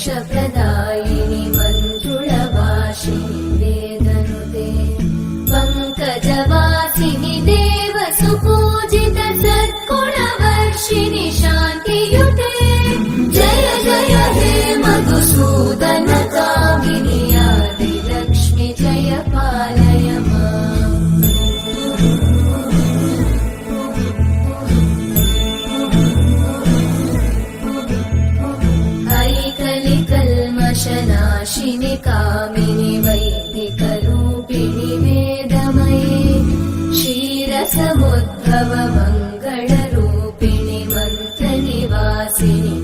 मोक्षप्रदायिनि मञ्जुळभाषिणि वेदनुते पङ्कजवासिनि देवसुपूजित सद्गुणवर्षिणि शान्तियुते जय जय हे मधुसूदन कामिनि आदिलक्ष्मि जय पालय माम् कल्मषनाशिनि कामिनि वैदिकरूपिणि वेदमये क्षीरसमुद्भव मङ्गलरूपिणि मन्त्रनिवासिनि